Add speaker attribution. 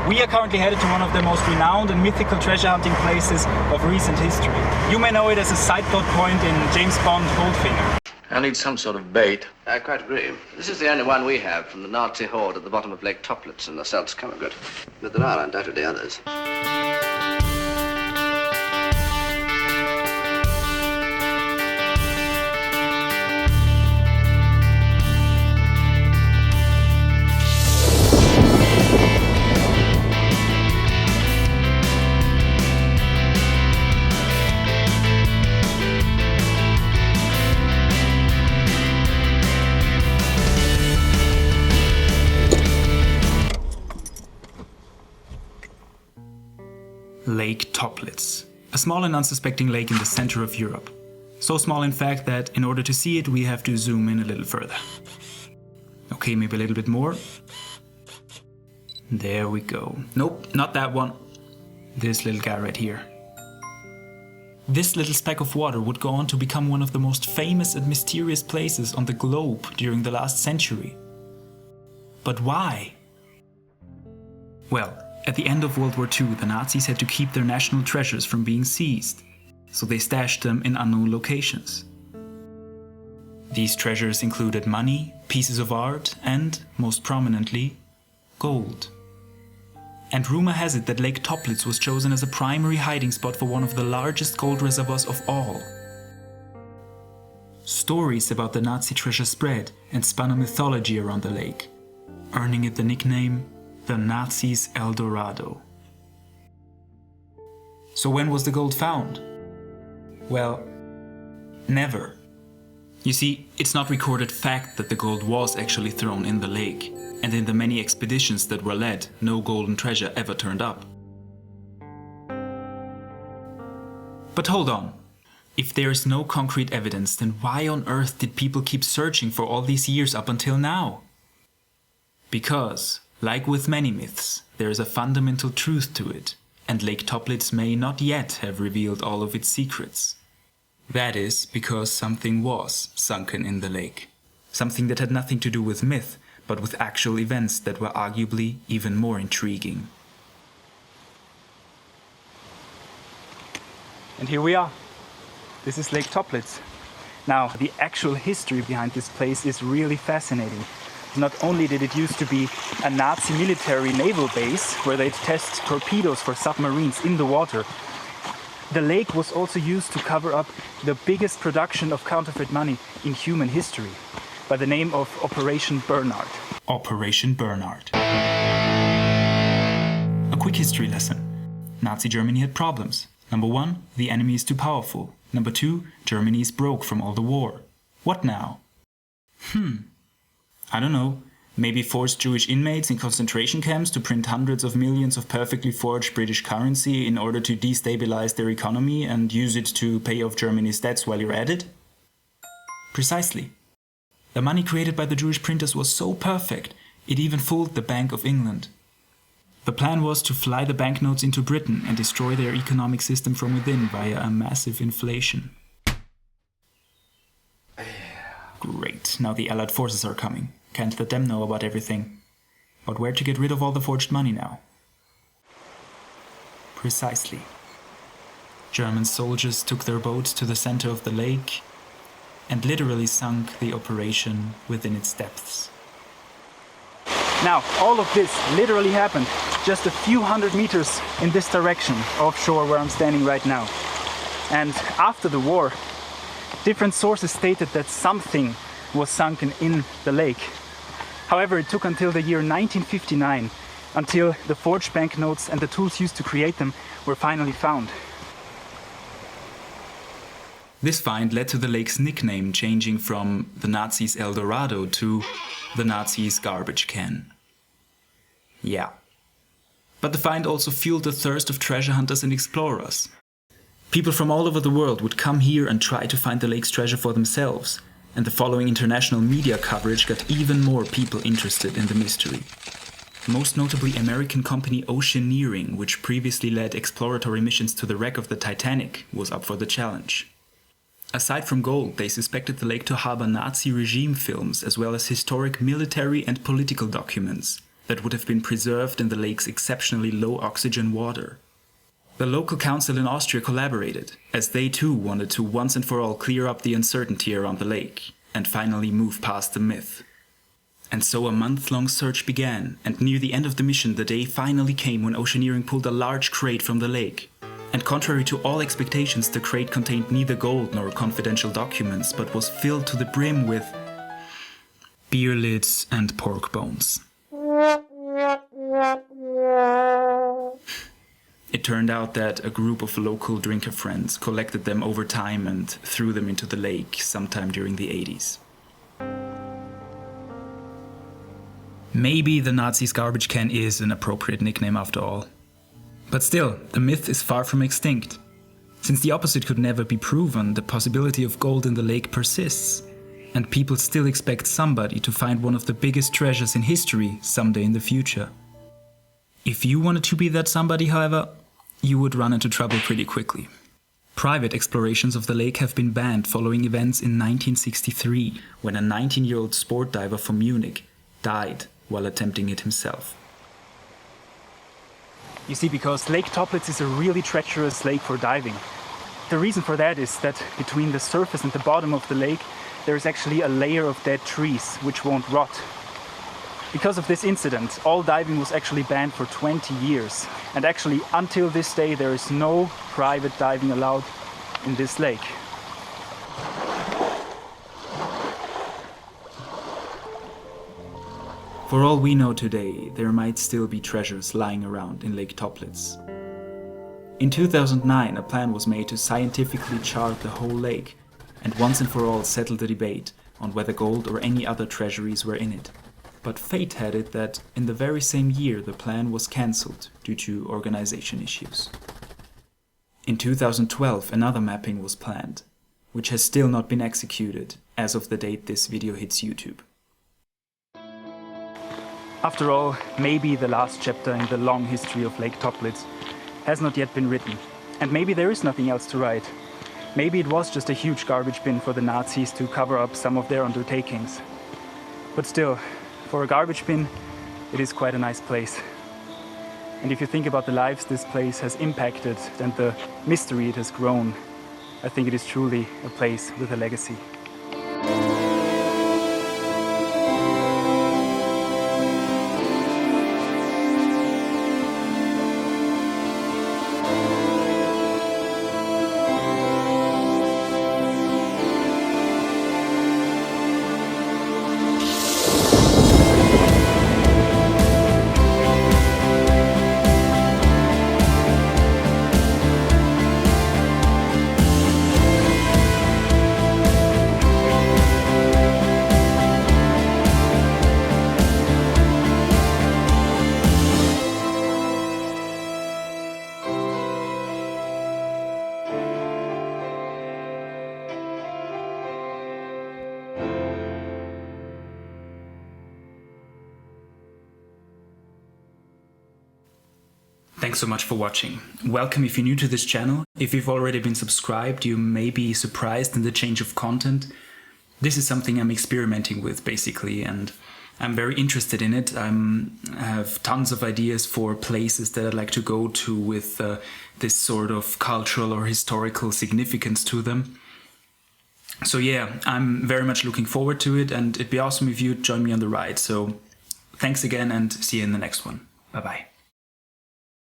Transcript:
Speaker 1: We are currently headed to one of the most renowned and mythical treasure hunting places of recent history. You may know it as a side plot point in James Bond Goldfinger.
Speaker 2: I need some sort of bait.
Speaker 3: I quite agree. This is the only one we have from the Nazi horde at the bottom of Lake Toplitz in the Salzkammergut. But there are undoubtedly others.
Speaker 1: Lake Toplitz, a small and unsuspecting lake in the center of Europe. So small in fact that in order to see it we have to zoom in a little further. Okay, maybe a little bit more. There we go. Nope, not that one. This little guy right here. This little speck of water would go on to become one of the most famous and mysterious places on the globe during the last century. But why? Well, at the end of World War II, the Nazis had to keep their national treasures from being seized, so they stashed them in unknown locations. These treasures included money, pieces of art, and, most prominently, gold. And rumor has it that Lake Toplitz was chosen as a primary hiding spot for one of the largest gold reservoirs of all. Stories about the Nazi treasure spread and spun a mythology around the lake, earning it the nickname the Nazis' Eldorado. So when was the gold found? Well, never. You see, it's not recorded fact that the gold was actually thrown in the lake, and in the many expeditions that were led, no golden treasure ever turned up. But hold on. If there is no concrete evidence, then why on earth did people keep searching for all these years up until now? Because, like with many myths, there is a fundamental truth to it, and Lake Toplitz may not yet have revealed all of its secrets. That is because something was sunken in the lake. Something that had nothing to do with myth, but with actual events that were arguably even more intriguing. And here we are. This is Lake Toplitz. Now, the actual history behind this place is really fascinating. Not only did it used to be a Nazi military naval base where they'd test torpedoes for submarines in the water, the lake was also used to cover up the biggest production of counterfeit money in human history, by the name of Operation Bernhard. Operation Bernhard. A quick history lesson. Nazi Germany had problems. Number 1, the enemy is too powerful. Number 2, Germany is broke from all the war. What now? I don't know, maybe force Jewish inmates in concentration camps to print hundreds of millions of perfectly forged British currency in order to destabilize their economy and use it to pay off Germany's debts while you're at it? Precisely. The money created by the Jewish printers was so perfect, it even fooled the Bank of England. The plan was to fly the banknotes into Britain and destroy their economic system from within via a massive inflation. Great, now the Allied forces are coming. Can't let them know about everything. But where to get rid of all the forged money now? Precisely. German soldiers took their boats to the center of the lake and literally sunk the operation within its depths. Now, all of this literally happened just a few hundred meters in this direction, offshore where I'm standing right now. And after the war, different sources stated that something was sunken in the lake. However, it took until the year 1959 until the forged banknotes and the tools used to create them were finally found. This find led to the lake's nickname changing from the Nazis' Eldorado to the Nazis' garbage can. Yeah. But the find also fueled the thirst of treasure hunters and explorers. People from all over the world would come here and try to find the lake's treasure for themselves, and the following international media coverage got even more people interested in the mystery. Most notably American company Oceaneering, which previously led exploratory missions to the wreck of the Titanic, was up for the challenge. Aside from gold, they suspected the lake to harbor Nazi regime films as well as historic military and political documents, that would have been preserved in the lake's exceptionally low oxygen water. The local council in Austria collaborated, as they too wanted to once and for all clear up the uncertainty around the lake and finally move past the myth. And so a month-long search began, and near the end of the mission the day finally came when Oceaneering pulled a large crate from the lake. And contrary to all expectations, the crate contained neither gold nor confidential documents, but was filled to the brim with beer lids and pork bones. It turned out that a group of local drinker friends collected them over time and threw them into the lake sometime during the 80s. Maybe the Nazis' garbage can is an appropriate nickname after all. But still, the myth is far from extinct. Since the opposite could never be proven, the possibility of gold in the lake persists, and people still expect somebody to find one of the biggest treasures in history someday in the future. If you wanted to be that somebody, however, you would run into trouble pretty quickly. Private explorations of the lake have been banned following events in 1963, when a 19-year-old sport diver from Munich died while attempting it himself.
Speaker 4: You see, because Lake Toplitz is a really treacherous lake for diving. The reason for that is that between the surface and the bottom of the lake there is actually a layer of dead trees which won't rot. Because of this incident, all diving was actually banned for 20 years. And actually, until this day, there is no private diving allowed in this lake.
Speaker 1: For all we know today, there might still be treasures lying around in Lake Toplitz. In 2009, a plan was made to scientifically chart the whole lake and once and for all settle the debate on whether gold or any other treasuries were in it. But fate had it that in the very same year the plan was cancelled due to organization issues. In 2012, another mapping was planned, which has still not been executed as of the date this video hits YouTube.
Speaker 4: After all, maybe the last chapter in the long history of Lake Toplitz has not yet been written. And maybe there is nothing else to write. Maybe it was just a huge garbage bin for the Nazis to cover up some of their undertakings. But still, for a garbage bin, it is quite a nice place. And if you think about the lives this place has impacted and the mystery it has grown, I think it is truly a place with a legacy.
Speaker 1: Thanks so much for watching. Welcome if you're new to this channel. If you've already been subscribed, you may be surprised in the change of content. This is something I'm experimenting with, basically, and I'm very interested in it. I have tons of ideas for places that I'd like to go to with this sort of cultural or historical significance to them. So yeah, I'm very much looking forward to it, and it'd be awesome if you'd join me on the ride. So thanks again, and see you in the next one. Bye-bye.